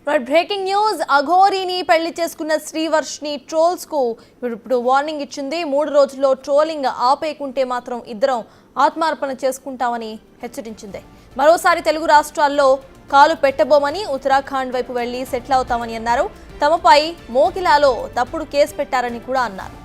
Breaking news. అఘోరీని పెళ్లి చేసుకున్న Srivarshini trolls కు ఇప్పుడు వార్నింగ్ ఇచ్చింది. 3 రోజుల్లో ట్రోలింగ్ ఆపేయకుంటే మాత్రం ఇద్దరం ఆత్మార్పణ చేసుకుంటామని హెచ్చరించింది. మరోసారి తెలుగు రాష్ట్రాల్లో కాలు పెట్టబోమని, ఉత్తరాఖండ్ వైపు వెళ్లి సెటిల్ అవుతామని అన్నారు. తమపై మోకిలాలో తప్పుడు కేసు పెట్టారని కూడా అన్నారు.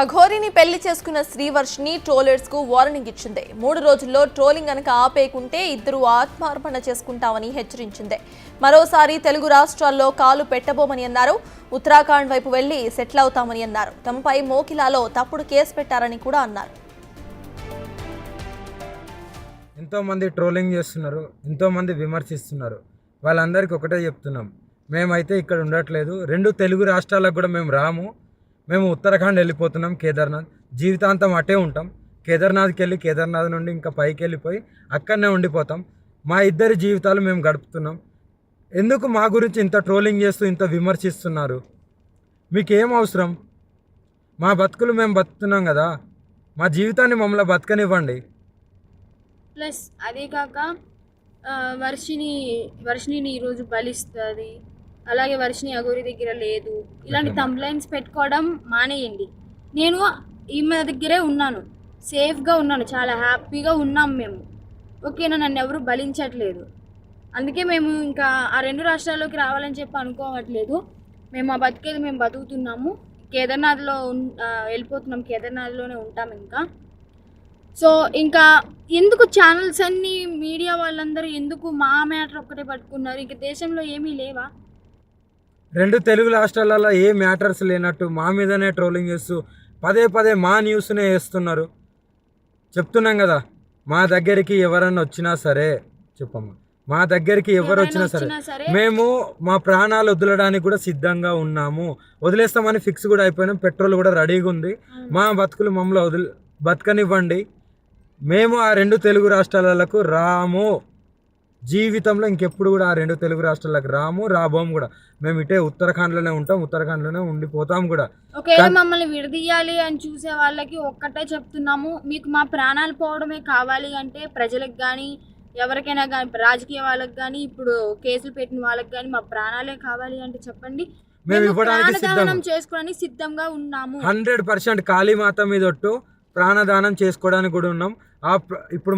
అఘోరీని పెళ్లి చేసుకున్న శ్రీవర్షిని ట్రోలర్స్ కు వార్నింగ్ ఇచ్చింది. 3 రోజుల్లో ట్రోలింగ్ కనుక ఆపేయకుంటే ఇద్దరు ఆత్మార్పణ చేసుకుంటామని హెచ్చరించింది. మరోసారి తెలుగు రాష్ట్రాల్లో కాలు పెట్టబోమని అన్నారు. ఉత్తరాఖండ్ వైపు వెళ్లి సెటిల్ అవుతామని అన్నారు. తమపై మోకిలాలో తప్పుడు కేసు పెట్టారని కూడా అన్నారు. ఎంతోమంది ట్రోలింగ్ చేస్తున్నారు, ఎంతోమంది విమర్శిస్తున్నారు. వాళ్ళందరికీ ఒకటే చెప్తున్నాం, మేమైతే ఇక్కడ ఉండట్లేదు. 2 తెలుగు రాష్ట్రాలకు కూడా మేము రాము. మేము ఉత్తరాఖండ్ వెళ్ళిపోతున్నాం, కేదార్నాథ్. జీవితాంతం అటే ఉంటాం. కేదార్నాథ్కి వెళ్ళి కేదార్నాథ్ నుండి ఇంకా పైకి వెళ్ళిపోయి అక్కడనే ఉండిపోతాం. మా ఇద్దరి జీవితాలు మేము గడుపుతున్నాం. ఎందుకు మా గురించి ఇంత ట్రోలింగ్ చేస్తూ ఇంత విమర్శిస్తున్నారు? మీకేం అవసరం? మా బతుకులు మేము బతుకుతున్నాం కదా, మా జీవితాన్ని మమ్మల్ని బతకనివ్వండి. ప్లస్ అదే కాక వర్షిని ఈరోజు బలిస్తుంది, అలాగే వర్షిని అఘోరి దగ్గర లేదు, ఇలాంటి కంప్లైంట్స్ పెట్టుకోవడం మానేయండి. నేను ఈమె దగ్గరే ఉన్నాను, సేఫ్గా ఉన్నాను, చాలా హ్యాపీగా ఉన్నాం మేము. ఓకేనా, నన్ను ఎవరు బలించట్లేదు. అందుకే మేము ఇంకా ఆ 2 రాష్ట్రాల్లోకి రావాలని చెప్పి అనుకోవట్లేదు. మేము ఆ బతికేది మేము బతుకుతున్నాము. కేదార్నాథ్లో వెళ్ళిపోతున్నాం, కేదార్నాథ్లోనే ఉంటాం ఇంకా. సో ఇంకా ఎందుకు ఛానల్స్ అన్నీ, మీడియా వాళ్ళందరూ ఎందుకు మా మ్యాటర్ ఒక్కటే పట్టుకున్నారు? ఇంక దేశంలో ఏమీ లేవా? 2 తెలుగు రాష్ట్రాలలో ఏ మ్యాటర్స్ లేనట్టు మా మీదనే ట్రోలింగ్ చేస్తూ పదే మా న్యూస్నే వేస్తున్నారు. చెప్తున్నాం కదా, మా దగ్గరికి ఎవరన్నా వచ్చినా సరే, చెప్పమ్మా, మా దగ్గరికి ఎవరు వచ్చినా సరే మేము మా ప్రాణాలు వదలడానికి కూడా సిద్ధంగా ఉన్నాము. వదిలేస్తామని ఫిక్స్ కూడా అయిపోయినాం. పెట్రోల్ కూడా రెడీగా ఉంది. మా బతుకులు మమ్మల్ని బతకనివ్వండి. మేము ఆ 2 తెలుగు రాష్ట్రాలకు రాము. జీవితంలో ఇంకెప్పుడు కూడా ఆ 2 తెలుగు రాష్ట్రాలకు రాబోము కూడా. మేము ఇటే ఉత్తరాఖండ్లోనే ఉంటాం, ఉత్తరాఖండ్లోనే ఉండిపోతాం కూడా. ఒకవేళ మమ్మల్ని విడదీయాలి అని చూసే వాళ్ళకి ఒక్కటే చెప్తున్నాము, మీకు మా ప్రాణాలు పోవడమే కావాలి అంటే ప్రజలకు కానీ ఎవరికైనా కానీ, రాజకీయ వాళ్ళకి కానీ, ఇప్పుడు కేసులు పెట్టిన వాళ్ళకి కానీ మా ప్రాణాలే కావాలి అంటే చెప్పండి. మేము ఇవ్వడానికి చేసుకోవడానికి సిద్ధంగా ఉన్నాము. 100% కాళీమాత మీద ఒట్టు ప్రాణదానం చేసుకోవడానికి కూడా ఉన్నాం. ఇప్పుడు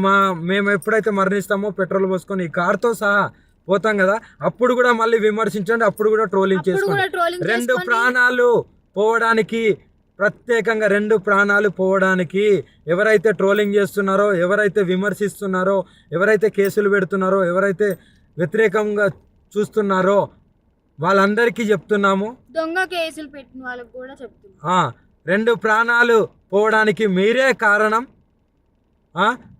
మేము ఎప్పుడైతే మరణిస్తామో పెట్రోల్ పోసుకొని ఈ కార్తో సహా పోతాం కదా, అప్పుడు కూడా మళ్ళీ విమర్శించండి, అప్పుడు కూడా ట్రోలింగ్ చేసుకోండి. 2 ప్రాణాలు పోవడానికి, ప్రత్యేకంగా 2 ప్రాణాలు పోవడానికి ఎవరైతే ట్రోలింగ్ చేస్తున్నారో, ఎవరైతే విమర్శిస్తున్నారో, ఎవరైతే కేసులు పెడుతున్నారో, ఎవరైతే వ్యతిరేకంగా చూస్తున్నారో వాళ్ళందరికీ చెప్తున్నాము. దొంగ కేసులు పెట్టిన వాళ్ళకి కూడా చెప్తున్నాం, 2 ప్రాణాలు పోవడానికి మీరే కారణం.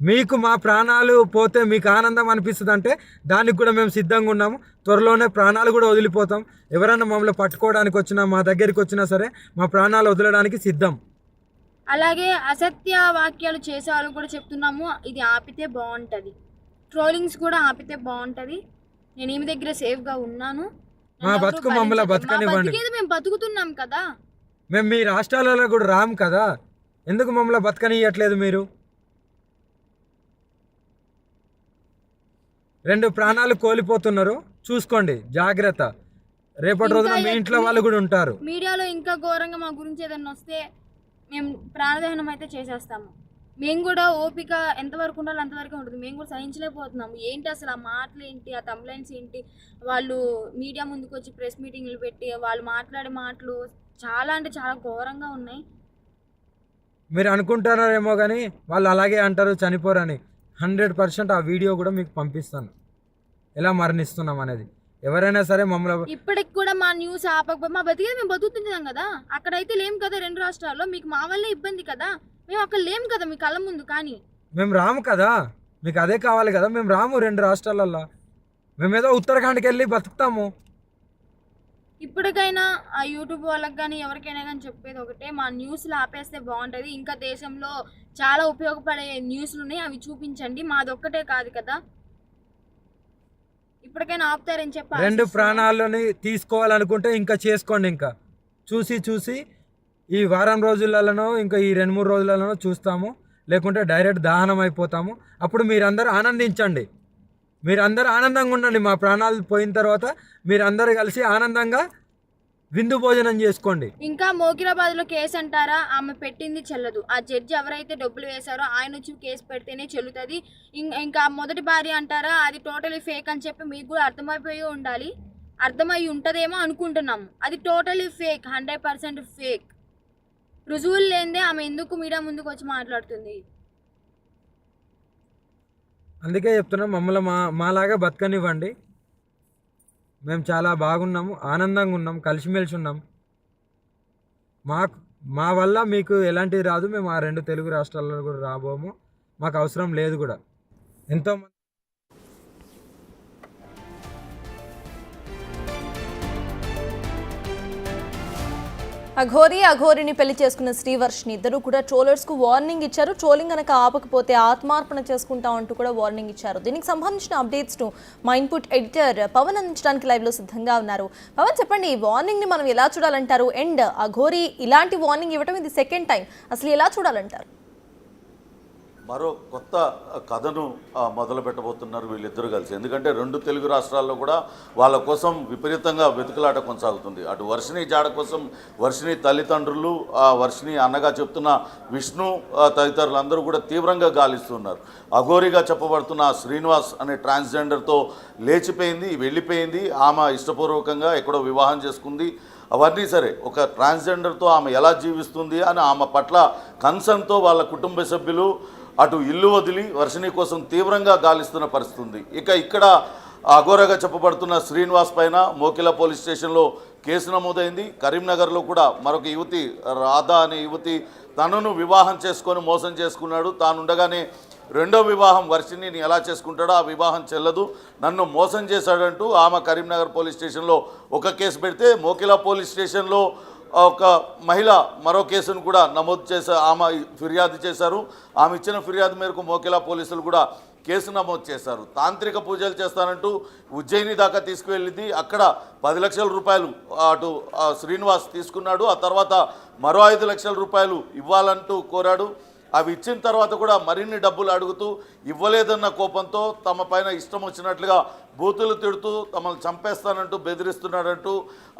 మీకు మా ప్రాణాలు పోతే మీకు ఆనందం అనిపిస్తుంది అంటే దానికి కూడా మేము సిద్ధంగా ఉన్నాము. త్వరలోనే ప్రాణాలు కూడా వదిలిపోతాం. ఎవరైనా మమ్మల్ని పట్టుకోవడానికి వచ్చినా, మా దగ్గరికి వచ్చినా సరే మా ప్రాణాలు వదలడానికి సిద్ధం. అలాగే అసత్య వాక్యాలు చేసే వాళ్ళు కూడా చెప్తున్నాము, ఇది ఆపితే బాగుంటుంది. ట్రోలింగ్స్ కూడా ఆపితే బాగుంటుంది. నేను ఈమె దగ్గర సేఫ్గా ఉన్నాను. మా బతుకు మమ్మల్ని బతకనివ్వండి. మేము బతుకుతున్నాం కదా, మేము మీ రాష్ట్రాలలో కూడా రాము కదా, ఎందుకు మమ్మల్ని బతకనియట్లేదు మీరు? 2 ప్రాణాలు కోల్పోతున్నారు, చూసుకోండి, జాగ్రత్త. రేపటి రోజున మీ ఇంట్లో వాళ్ళు కూడా ఉంటారు. మీడియాలో ఇంకా ఘోరంగా మా గురించి ఏదైనా వస్తే మేము ప్రాణదహనం అయితే చేసేస్తాము. మేము కూడా ఓపిక ఎంతవరకు ఉండాలో అంతవరకు ఉంటుంది. మేము కూడా సహించలేకపోతున్నాము. ఏంటి అసలు ఆ మాటలు ఏంటి, ఆ కంప్లైంట్స్ ఏంటి, వాళ్ళు మీడియా ముందుకు వచ్చి ప్రెస్ మీటింగ్లు పెట్టి వాళ్ళు మాట్లాడే మాటలు చాలా అంటే చాలా ఘోరంగా ఉన్నాయి. మీరు అనుకుంటున్నారేమో కానీ వాళ్ళు అలాగే అంటారు, చనిపోరని. 100% ఆ వీడియో కూడా మీకు పంపిస్తాను, ఎలా మరణిస్తున్నాం అనేది. ఎవరైనా సరే మమ్మల్ని ఇప్పటికి కూడా మా న్యూస్ ఆపకపోతే మా బతికేది మేము బతుకుతున్నాం కదా. అక్కడైతే లేం కదా 2 రాష్ట్రాల్లో, మీకు మా వల్లే ఇబ్బంది కదా. మేము అక్కడ లేం కదా మీ కళ్ళ ముందు. కానీ మేము రాము కదా, మీకు అదే కావాలి కదా. మేము రాము 2 రాష్ట్రాలల్లో. మేమేదో ఉత్తరాఖండ్కి వెళ్ళి బతుకుతాము. ఇప్పటికైనా ఆ యూట్యూబ్ వాళ్ళకి కానీ ఎవరికైనా కానీ చెప్పేది ఒకటే, మా న్యూస్లు ఆపేస్తే బాగుంటుంది. ఇంకా దేశంలో చాలా ఉపయోగపడే న్యూస్లు ఉన్నాయి, అవి చూపించండి. మాదొక్కటే కాదు కదా, ఇప్పటికైనా ఆపుతారని చెప్పి 2 ప్రాణాలని తీసుకోవాలనుకుంటే ఇంకా చేసుకోండి. ఇంకా చూసి ఈ వారం రోజులలోనో ఇంకా ఈ 2-3 రోజులలోనో చూస్తాము, లేకుంటే డైరెక్ట్ దహనం అయిపోతాము. అప్పుడు మీరందరూ ఆనందించండి, మీరందరూ ఆనందంగా ఉండండి. మా ప్రాణాలు పోయిన తర్వాత మీరందరూ కలిసి ఆనందంగా విందు భోజనం చేసుకోండి. ఇంకా మోకిరాబాద్లో కేసు అంటారా, ఆమె పెట్టింది చెల్లదు. ఆ జడ్జి ఎవరైతే డబ్బులు వేశారో ఆయన వచ్చి కేసు పెడితేనే చెల్లుతుంది. ఇంకా మొదటి భార్య అంటారా, అది టోటలీ ఫేక్ అని చెప్పి మీకు కూడా అర్థమైపోయి ఉండాలి. అర్థమై ఉంటుందేమో అనుకుంటున్నాము. అది టోటలీ ఫేక్, 100% ఫేక్. రుజువులు లేనిదే ఆమె ఎందుకు మీడియా ముందుకు వచ్చి మాట్లాడుతుంది? అందుకే చెప్తున్నాం, మమ్మల్ని మాలాగా బతకనివ్వండి. మేము చాలా బాగున్నాము, ఆనందంగా ఉన్నాం, కలిసిమెలిసి ఉన్నాం. మా వల్ల మీకు ఎలాంటిది రాదు. మేము ఆ 2 తెలుగు రాష్ట్రాల్లో కూడా రాబోము, మాకు అవసరం లేదు కూడా. ఎంతో అఘోరిని పెళ్లి చేసుకున్న శ్రీవర్షిని ఇద్దరు కూడా ట్రోలర్స్ కు వార్నింగ్ ఇచ్చారు. ట్రోలింగ్ కనుక ఆపకపోతే ఆత్మార్పణ చేసుకుంటాం అంటూ కూడా వార్నింగ్ ఇచ్చారు. దీనికి సంబంధించిన అప్డేట్స్ ను మా ఇన్పుట్ ఎడిటర్ పవన్ అందించడానికి లైవ్ లో సిద్ధంగా ఉన్నారు. పవన్, చెప్పండి, ఈ వార్నింగ్ ని మనం ఎలా చూడాలంటారు? అండ్ అఘోరి ఇలాంటి వార్నింగ్ ఇవ్వడం ఇది సెకండ్ టైం, అసలు ఎలా చూడాలంటారు? మరో కొత్త కథను మొదలు పెట్టబోతున్నారు వీళ్ళిద్దరూ కలిసి. ఎందుకంటే 2 తెలుగు రాష్ట్రాల్లో కూడా వాళ్ళ కోసం విపరీతంగా వెతుకులాట కొనసాగుతుంది. అటు వర్షిణి జాడ కోసం వర్షిణి తల్లిదండ్రులు, వర్షిణి అన్నగా చెప్తున్న విష్ణు తదితరులందరూ కూడా తీవ్రంగా గాలిస్తున్నారు. అఘోరిగా చెప్పబడుతున్న శ్రీనివాస్ అనే ట్రాన్స్జెండర్తో లేచిపోయింది, వెళ్ళిపోయింది. ఆమె ఇష్టపూర్వకంగా ఎక్కడో వివాహం చేసుకుంది. అవన్నీ సరే, ఒక ట్రాన్స్జెండర్తో ఆమె ఎలా జీవిస్తుంది అని ఆమె పట్ల కన్సర్న్తో వాళ్ళ కుటుంబ సభ్యులు అటు ఇల్లు వదిలి వర్షిణి కోసం తీవ్రంగా గాలిస్తున్న పరిస్థితి ఉంది. ఇక్కడ అఘోరగా చెప్పబడుతున్న శ్రీనివాస్ పైన మోకిలా పోలీస్ స్టేషన్లో కేసు నమోదైంది. కరీంనగర్లో కూడా మరొక యువతి రాధా అనే యువతి తనను వివాహం చేసుకొని మోసం చేసుకున్నాడు. తానుండగానే 2వ వివాహం వర్షిణిని ఎలా చేసుకుంటాడో ఆ వివాహం చెల్లదు, నన్ను మోసం చేశాడంటూ ఆమె కరీంనగర్ పోలీస్ స్టేషన్లో ఒక కేసు పెడితే, మోకిలా పోలీస్ స్టేషన్లో ఒక మహిళ మరో కేసును కూడా నమోదు చేశారు. ఆమె ఫిర్యాదు చేశారు. ఆమె ఇచ్చిన ఫిర్యాదు మేరకు మోకిలా పోలీసులు కూడా కేసు నమోదు చేశారు. తాంత్రిక పూజలు చేస్తానంటూ ఉజ్జయిని దాకా తీసుకువెళ్ళింది. అక్కడ 10 లక్షల రూపాయలు అటు శ్రీనివాస్ తీసుకున్నాడు. ఆ తర్వాత మరో 5 లక్షల రూపాయలు ఇవ్వాలంటూ కోరాడు. అవి ఇచ్చిన తర్వాత కూడా మరిన్ని డబ్బులు అడుగుతూ ఇవ్వలేదన్న కోపంతో తమ పైన ఇష్టం వచ్చినట్లుగా బూతులు తిడుతూ తమను చంపేస్తానంటూ బెదిరిస్తున్నాడంటూ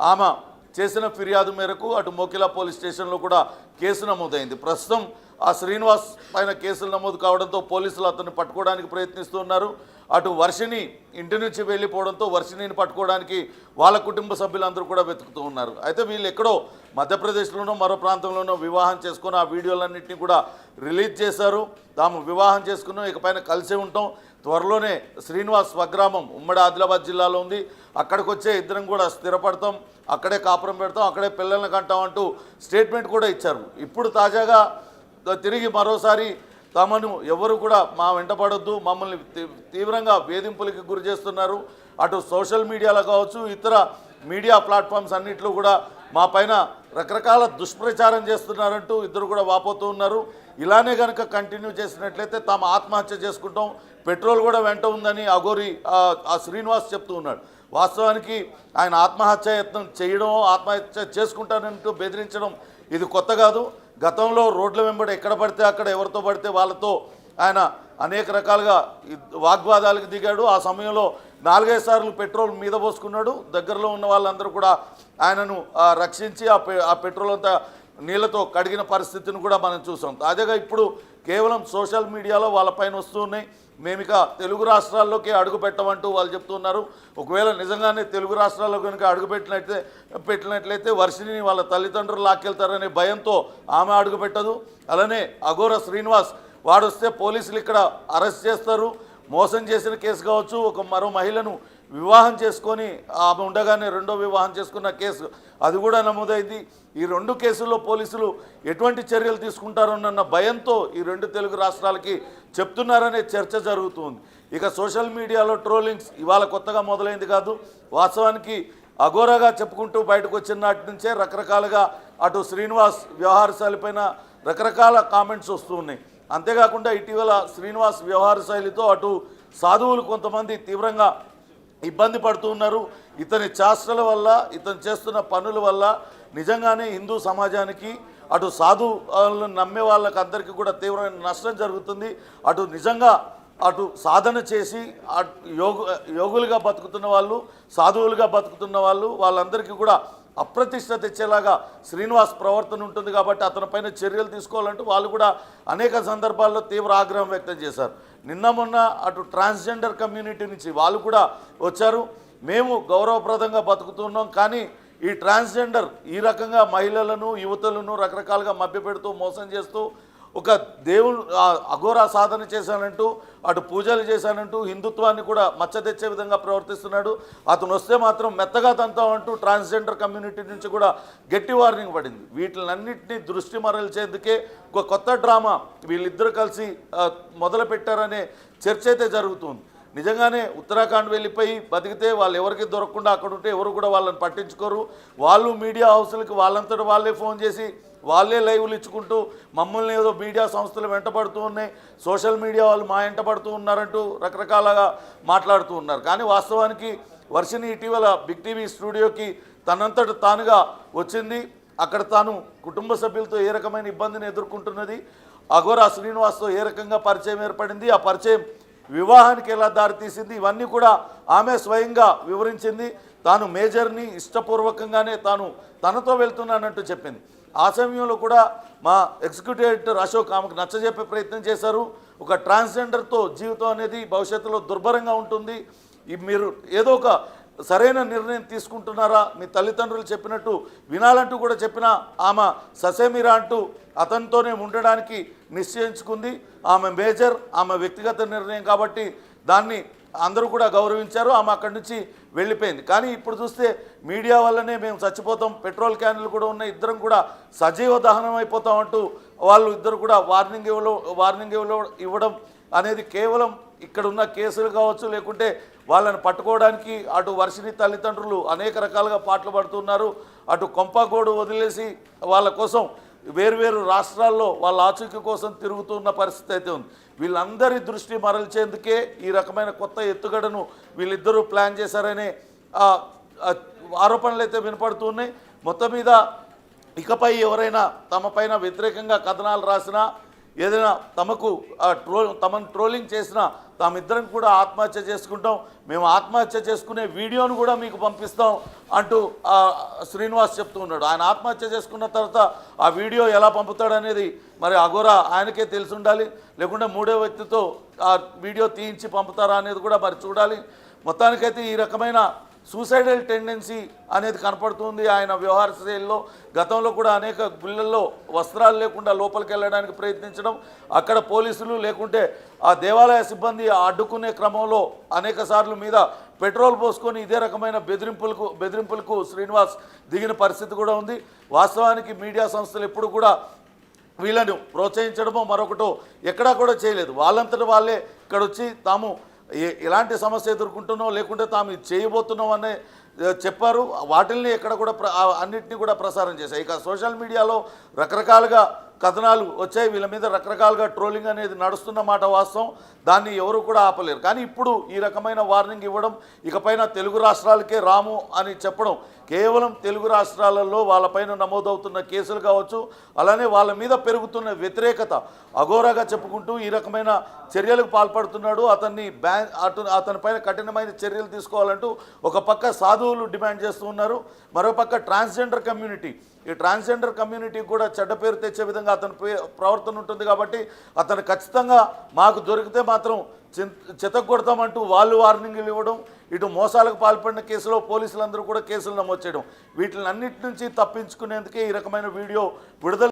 ఆమె చేసిన ఫిర్యాదు మేరకు అటు మోకిలా పోలీస్ స్టేషన్లో కూడా కేసు నమోదైంది. ప్రస్తుతం ఆ శ్రీనివాస్ పైన కేసులు నమోదు కావడంతో పోలీసులు అతన్ని పట్టుకోవడానికి ప్రయత్నిస్తున్నారు. అటు వర్షిణి ఇంటి నుంచి వెళ్ళిపోవడంతో వర్షిణిని పట్టుకోవడానికి వాళ్ళ కుటుంబ సభ్యులందరూ కూడా వెతుకుతూ ఉన్నారు. అయితే వీళ్ళు ఎక్కడో మధ్యప్రదేశ్లోనో మరో ప్రాంతంలోనో వివాహం చేసుకుని ఆ వీడియోలన్నింటినీ కూడా రిలీజ్ చేశారు. తాము వివాహం చేసుకున్నాం, ఇకపైన కలిసే ఉంటాం, త్వరలోనే శ్రీనివాస్ స్వగ్రామం ఉమ్మడి ఆదిలాబాద్ జిల్లాలో ఉంది, అక్కడికి వచ్చే ఇద్దరం కూడా స్థిరపడతాం, అక్కడే కాపురం పెడతాం, అక్కడే పిల్లల్ని కంటాం అంటూ స్టేట్మెంట్ కూడా ఇచ్చారు. ఇప్పుడు తాజాగా తిరిగి మరోసారి తమను ఎవరు కూడా మా వెంటపడొద్దు, మమ్మల్ని తీవ్రంగా వేధింపులకి గురి చేస్తున్నారు, అటు సోషల్ మీడియాలో కావచ్చు ఇతర మీడియా ప్లాట్ఫామ్స్ అన్నింటిలో కూడా మా పైన రకరకాల దుష్ప్రచారం చేస్తున్నారంటూ ఇద్దరు కూడా వాపోతూ ఉన్నారు. ఇలానే కనుక కంటిన్యూ చేసినట్లయితే తాము ఆత్మహత్య చేసుకుంటాం, పెట్రోల్ కూడా వెంట ఉందని అఘోరి ఆ శ్రీనివాస్ చెప్తూ ఉన్నాడు. వాస్తవానికి ఆయన ఆత్మహత్య యత్నం చేయడం, ఆత్మహత్య చేసుకుంటానంటూ బెదిరించడం ఇది కొత్త కాదు. గతంలో రోడ్ల వెంబడి ఎక్కడ పడితే అక్కడ ఎవరితో పడితే వాళ్ళతో ఆయన అనేక రకాలుగా వాగ్వాదాలకు దిగాడు. ఆ సమయంలో 4-5 సార్లు పెట్రోల్ మీద పోసుకున్నాడు. దగ్గరలో ఉన్న వాళ్ళందరూ కూడా ఆయనను రక్షించి ఆ పెట్రోల్ అంతా నీళ్లతో కడిగిన పరిస్థితిని కూడా మనం చూసాం. తాజాగా ఇప్పుడు కేవలం సోషల్ మీడియాలో వాళ్ళపైన వస్తూ ఉన్నాయి. మేమిక తెలుగు రాష్ట్రాల్లోకి అడుగు పెట్టమంటూ వాళ్ళు చెప్తున్నారు. ఒకవేళ నిజంగానే తెలుగు రాష్ట్రాల్లో కనుక అడుగు పెట్టినట్లయితే వర్షిణిని వాళ్ళ తల్లిదండ్రులు లాక్కెళ్తారనే భయంతో ఆమె అడుగు పెట్టదు. అలానే అఘోర శ్రీనివాస్ వాడు వస్తే పోలీసులు ఇక్కడ అరెస్ట్ చేస్తారు. మోసం చేసిన కేసు కావచ్చు, మరో మహిళను వివాహం చేసుకొని ఆమె ఉండగానే 2వ వివాహం చేసుకున్న కేసు అది కూడా నమోదైంది. ఈ 2 కేసుల్లో పోలీసులు ఎటువంటి చర్యలు తీసుకుంటారోనన్న భయంతో ఈ 2 తెలుగు రాష్ట్రాలకి చెప్తున్నారనే చర్చ జరుగుతుంది. ఇక సోషల్ మీడియాలో ట్రోలింగ్స్ ఇవాళ కొత్తగా మొదలైంది కాదు. వాస్తవానికి అఘోరాగా చెప్పుకుంటూ బయటకు వచ్చిన నాటి నుంచే రకరకాలుగా అటు శ్రీనివాస్ వ్యవహార శైలిపైన రకరకాల కామెంట్స్ వస్తూ ఉన్నాయి. అంతేకాకుండా ఇటీవల శ్రీనివాస్ వ్యవహార శైలితో అటు సాధువులు కొంతమంది తీవ్రంగా ఇబ్బంది పడుతూ ఉన్నారు. ఇతని చేష్టల వల్ల, ఇతను చేస్తున్న పనుల వల్ల నిజంగానే హిందూ సమాజానికి, అటు సాధువులను నమ్మే వాళ్ళకి అందరికీ కూడా తీవ్రమైన నష్టం జరుగుతుంది. అటు నిజంగా అటు సాధన చేసి యోగులుగా బతుకుతున్న వాళ్ళు, సాధువులుగా బతుకుతున్న వాళ్ళందరికీ కూడా అప్రతిష్ట తెచ్చేలాగా శ్రీనివాస్ ప్రవర్తన ఉంటుంది. కాబట్టి అతనిపైన చర్యలు తీసుకోవాలంటూ వాళ్ళు కూడా అనేక సందర్భాల్లో తీవ్ర ఆగ్రహం వ్యక్తం చేశారు. నిన్న మొన్న అటు ట్రాన్స్జెండర్ కమ్యూనిటీ నుంచి వాళ్ళు కూడా వచ్చారు. మేము గౌరవప్రదంగా బతుకుతున్నాం, కానీ ఈ ట్రాన్స్జెండర్ ఈ రకంగా మహిళలను, యువతులను రకరకాలుగా మభ్యపెడుతూ మోసం చేస్తూ ఒక దేవుడు అఘోరా సాధన చేశానంటూ, అటు పూజలు చేశానంటూ హిందుత్వాన్ని కూడా మచ్చ తెచ్చే విధంగా ప్రవర్తిస్తున్నాడు. అతను వస్తే మాత్రం మెత్తగా తంతామంటూ ట్రాన్స్జెండర్ కమ్యూనిటీ నుంచి కూడా గట్టి వార్నింగ్ పడింది. వీటిలన్నింటినీ దృష్టి మరల్చేందుకే ఒక కొత్త డ్రామా వీళ్ళిద్దరూ కలిసి మొదలు పెట్టారనే చర్చ అయితే జరుగుతుంది. నిజంగానే ఉత్తరాఖండ్ వెళ్ళిపోయి బతికితే వాళ్ళు ఎవరికి దొరకకుండా అక్కడ ఉంటే ఎవరు కూడా వాళ్ళని పట్టించుకోరు. వాళ్ళు మీడియా హౌస్లకి వాళ్ళంతటా వాళ్ళే ఫోన్ చేసి వాళ్ళే లైవ్లు ఇచ్చుకుంటూ మమ్మల్ని ఏదో మీడియా సంస్థలు వెంటబడుతూ ఉన్నాయి, సోషల్ మీడియా వాళ్ళు మా వెంటబడుతూ ఉన్నారంటూ రకరకాలుగా మాట్లాడుతూ ఉన్నారు. కానీ వాస్తవానికి వర్షిని ఇటీవల బిగ్ టీవీ స్టూడియోకి తనంతట తానుగా వచ్చింది. అక్కడ తాను కుటుంబ సభ్యులతో ఏ రకమైన ఇబ్బందిని ఎదుర్కొంటున్నది, అఘోరా శ్రీనివాస్తో ఏ రకంగా పరిచయం ఏర్పడింది, ఆ పరిచయం వివాహానికి ఎలా దారితీసింది, ఇవన్నీ కూడా ఆమె స్వయంగా వివరించింది. తాను మేజర్ని ఇష్టపూర్వకంగానే తనతో వెళ్తున్నానంటూ చెప్పింది. ఆ సమయంలో కూడా మా ఎగ్జిక్యూటివ్ ఎడిటర్ అశోక్ ఆమెకు నచ్చజెప్పే ప్రయత్నం చేశారు. ఒక ట్రాన్స్జెండర్తో జీవితం అనేది భవిష్యత్తులో దుర్భరంగా ఉంటుంది, మీరు ఏదో ఒక సరైన నిర్ణయం తీసుకుంటున్నారా, మీ తల్లిదండ్రులు చెప్పినట్టు వినాలంటూ కూడా చెప్పిన ఆమె ససేమిరా అంటూ అతనితోనే ఉండడానికి నిశ్చయించుకుంది. ఆమె మేజర్, ఆమె వ్యక్తిగత నిర్ణయం కాబట్టి దాన్ని అందరూ కూడా గౌరవించారు. ఆమె అక్కడి నుంచి వెళ్ళిపోయింది. కానీ ఇప్పుడు చూస్తే మీడియా వల్లనే మేము చచ్చిపోతాం, పెట్రోల్ క్యాన్లు కూడా ఉన్నాయి, ఇద్దరం కూడా సజీవ దహనం అయిపోతాం అంటూ వాళ్ళు ఇద్దరు కూడా వార్నింగ్ ఇవ్వడం అనేది కేవలం ఇక్కడ ఉన్న కేసులు కావచ్చు, లేకుంటే వాళ్ళని పట్టుకోవడానికి అటు వర్షిని తల్లిదండ్రులు అనేక రకాలుగా పాటలు పడుతున్నారు. అటు కొంపగోడు వదిలేసి వాళ్ళ కోసం వేరువేరు రాష్ట్రాల్లో వాళ్ళ ఆచూకీ కోసం తిరుగుతున్న పరిస్థితి అయితే ఉంది. వీళ్ళందరి దృష్టి మరల్చేందుకే ఈ రకమైన కొత్త ఎత్తుగడను వీళ్ళిద్దరూ ప్లాన్ చేశారనే ఆరోపణలు అయితే వినపడుతున్నాయి. మొత్తం మీద ఇకపై ఎవరైనా తమ పైన వ్యతిరేకంగా కథనాలు రాసినా, ఏదైనా తమను ట్రోలింగ్ చేసినా తామిద్దరం కూడా ఆత్మహత్య చేసుకుంటాం, మేము ఆత్మహత్య చేసుకునే వీడియోను కూడా మీకు పంపిస్తాం అంటూ శ్రీనివాస్ చెప్తూ ఉన్నాడు. ఆయన ఆత్మహత్య చేసుకున్న తర్వాత ఆ వీడియో ఎలా పంపుతాడనేది మరి అఘోరా ఆయనకే తెలిసి ఉండాలి, లేకుంటే మూడో వ్యక్తితో ఆ వీడియో తీయించి పంపుతారా అనేది కూడా మరి చూడాలి. మొత్తానికైతే ఈ రకమైన సూసైడల్ టెండెన్సీ అనేది కనపడుతుంది ఆయన వ్యవహార శైలిలో. గతంలో కూడా అనేక గుళ్ళల్లో వస్త్రాలు లేకుండా లోపలికి వెళ్ళడానికి ప్రయత్నించడం, అక్కడ పోలీసులు లేకుంటే ఆ దేవాలయ సిబ్బంది అడ్డుకునే క్రమంలో అనేక సార్లు మీద పెట్రోల్ పోసుకొని ఇదే రకమైన బెదిరింపులకు శ్రీనివాస్ దిగిన పరిస్థితి కూడా ఉంది. వాస్తవానికి మీడియా సంస్థలు ఎప్పుడు కూడా వీళ్ళను ప్రోత్సహించడమో మరొకటో ఎక్కడా కూడా చేయలేదు. వాళ్ళంతటా వాళ్ళే ఇక్కడ వచ్చి తాము ఎలాంటి సమస్య ఎదుర్కొంటున్నాం, లేకుంటే తాము చేయబోతున్నాం అనే చెప్పారు. వాటిల్ని ఎక్కడ కూడా అన్నింటినీ కూడా ప్రసారం చేశాయి. ఇక సోషల్ మీడియాలో రకరకాలుగా కథనాలు వచ్చాయి, వీళ్ళ మీద రకరకాలుగా ట్రోలింగ్ అనేది నడుస్తున్న మాట వాస్తవం, దాన్ని ఎవరు కూడా ఆపలేరు. కానీ ఇప్పుడు ఈ రకమైన వార్నింగ్ ఇవ్వడం, ఇకపైన తెలుగు రాష్ట్రాలకే రాము అని చెప్పడం, కేవలం తెలుగు రాష్ట్రాలలో వాళ్ళపైన నమోదవుతున్న కేసులు కావచ్చు, అలానే వాళ్ళ మీద పెరుగుతున్న వ్యతిరేకత అఘోరాగా చెప్పుకుంటూ ఈ రకమైన చర్యలకు పాల్పడుతున్నాడు, అతనిపైన కఠినమైన చర్యలు తీసుకోవాలంటూ ఒక పక్క సాధువులు డిమాండ్ చేస్తూ ఉన్నారు, మరోపక్క ట్రాన్స్జెండర్ కమ్యూనిటీ, ఈ ట్రాన్స్జెండర్ కమ్యూనిటీకి కూడా చెడ్డ పేరు తెచ్చే విధంగా అతని ప్రవర్తన ఉంటుంది. కాబట్టి అతను ఖచ్చితంగా మాకు దొరికితే మాత్రం చితగొడతామంటూ వాళ్ళు వార్నింగ్లు ఇవ్వడం, ఇటు మోసాలకు పాల్పడిన కేసులో పోలీసులందరూ కూడా కేసులు నమోదు చేయడం, వీటిని అన్నిటి నుంచి తప్పించుకునేందుకే ఈ రకమైన వీడియో విడుదల